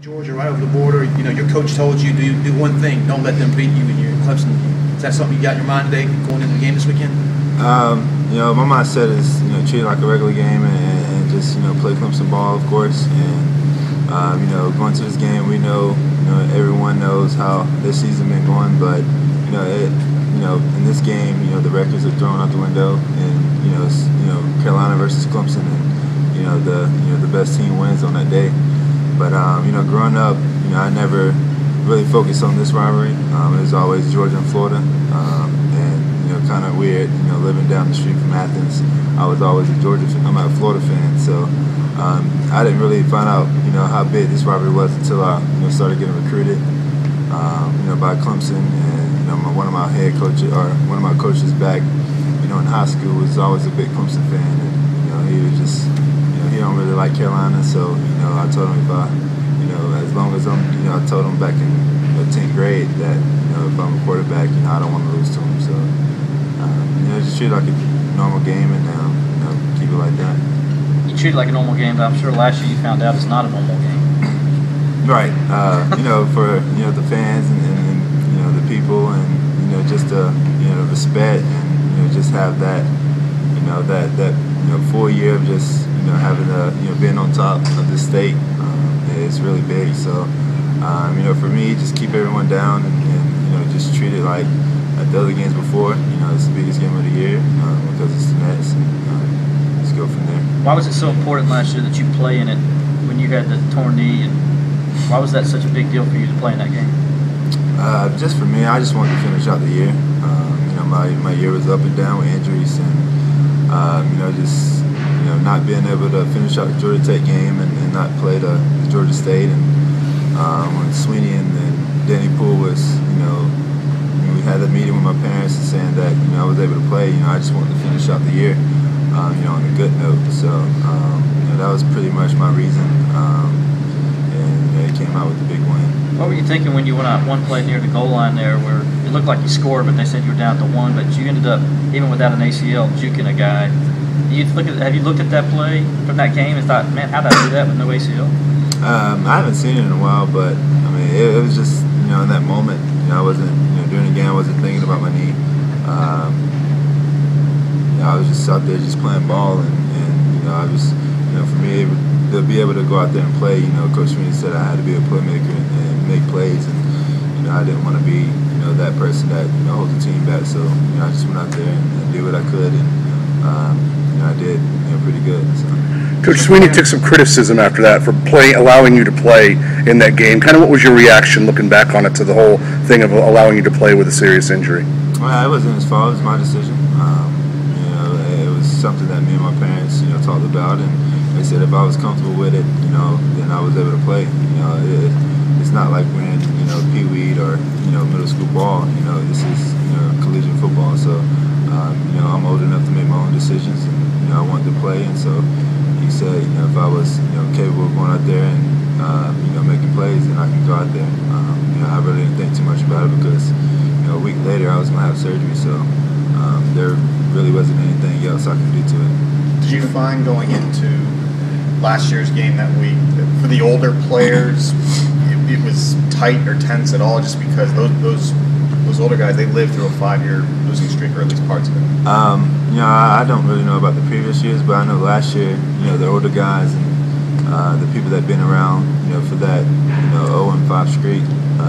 Georgia, right over the border. You know, your coach told you do one thing: don't let them beat you when you're in Clemson. Is that something you got in your mind today, going into the game this weekend? You know, my mindset is treat it like a regular game and just play Clemson ball, of course. And you know, going to this game, we know everyone knows how this season been going, but in this game, the records are thrown out the window, and it's Carolina versus Clemson, and the best team wins on that day. But growing up, I never really focused on this rivalry. It was always Georgia and Florida, and kind of weird. Living down the street from Athens, I was always a Florida fan. So I didn't really find out how big this rivalry was until I started getting recruited by Clemson, and one of my head coaches, or one of my coaches back in high school, was always a big Clemson fan, and he was just he don't really like Carolina. So I told him as long as I told him back in 10th grade that if I'm a quarterback, I don't want to lose to him. So just treat it like a normal game, and keep it like that. You treat it like a normal game, but I'm sure last year you found out it's not a normal game. Right. For the fans and the people, and just respect, and just have that that full year of just having being on top of the state is really big. So for me, just keep everyone down, and just treat it like the other games before. It's the biggest game of the year because it's the Nets, and just go from there. Why was it so important last year that you play in it when you had the torn knee, and why was that such a big deal for you to play in that game? Just for me, I just wanted to finish out the year. My year was up and down with injuries, and just not being able to finish out the Georgia Tech game and not play the Georgia State, and when Sweeney and Danny Poole was we had a meeting with my parents and saying that I was able to play. I just wanted to finish out the year on a good note. So that was pretty much my reason, and it came out with a big win. What were you thinking when you went out one play near the goal line there, where it looked like you scored, but they said you were down to 1, but you ended up, even without an ACL, juking a guy? Have you looked at that play from that game and thought, man, how'd I do that with no ACL? I haven't seen it in a while, but it was just in that moment. I wasn't during the game. I wasn't thinking about my knee. I was just out there just playing ball, and I was for me to be able to go out there and play. Coach Sweeney said I had to be a playmaker and make plays, and I didn't want to be that person that holds the team back. So I just went out there and did what I could, and I did pretty good. So. Coach Sweeney took some criticism after that for allowing you to play in that game. Kind of what was your reaction looking back on it, to the whole thing of allowing you to play with a serious injury? Well, it wasn't his fault. It was my decision. It was something that me and my parents talked about, and they said if I was comfortable with it, then I was able to play. It's not like we're in pee-wee or middle school ball. This is collegiate football. So I'm old enough to make my own decisions, and I wanted to play, and so he said if I was capable of going out there and making plays, then I can go out there. I really didn't think too much about it because a week later I was going to have surgery, so there really wasn't anything else I could do to it. Did you find going into last year's game that week that for the older players it was tight or tense at all, just because those older guys, they lived through a 5-year losing streak, or at least parts of it? I don't really know about the previous years, but I know last year, the older guys and the people that been around, for that 0-5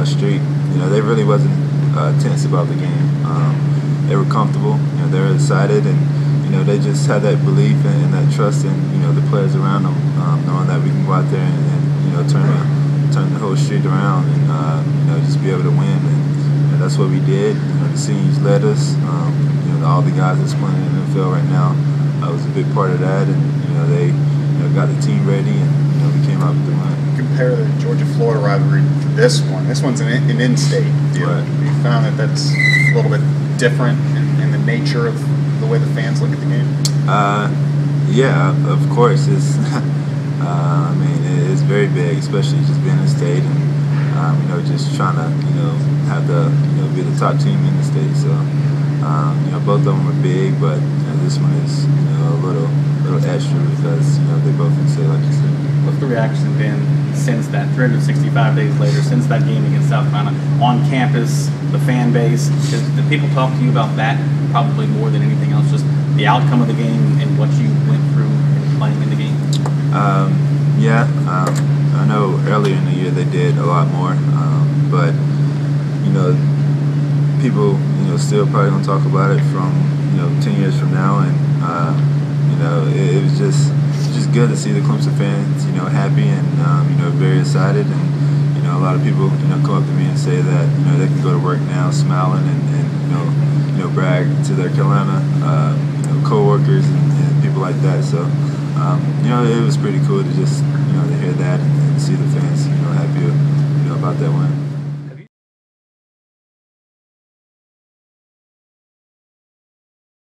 streak, they really wasn't tense about the game. They were comfortable, they were excited, and they just had that belief and that trust in the players around them, knowing that we can go out there and turn the whole streak around and just be able to win. And that's what we did. The seniors led us. All the guys that's playing in the NFL right now was a big part of that, and they got the team ready, and we came out with the win. Compare the Georgia-Florida rivalry to this one. This one's an in-state deal. Right. You found that that's a little bit different in the nature of the way the fans look at the game? Yeah, of course. It's it's very big, especially just being in the state, and just trying to have the be the top team in the state. So both of them are big, but this one is a little extra because they both in the state, like you said. what's the reaction been since that, 365 days later, since that game against South Carolina, on campus, the fan base? Did people talk to you about that probably more than anything else, just the outcome of the game and what you went through in playing in the game? I know earlier in the year they did a lot more, but people still probably gonna talk about it from 10 years from now, and it was just good to see the Clemson fans happy and very excited, and a lot of people come up to me and say that they can go to work now smiling and brag to their Carolina co-workers and people like that. So it was pretty cool to just to hear that and see the fans happy about that win.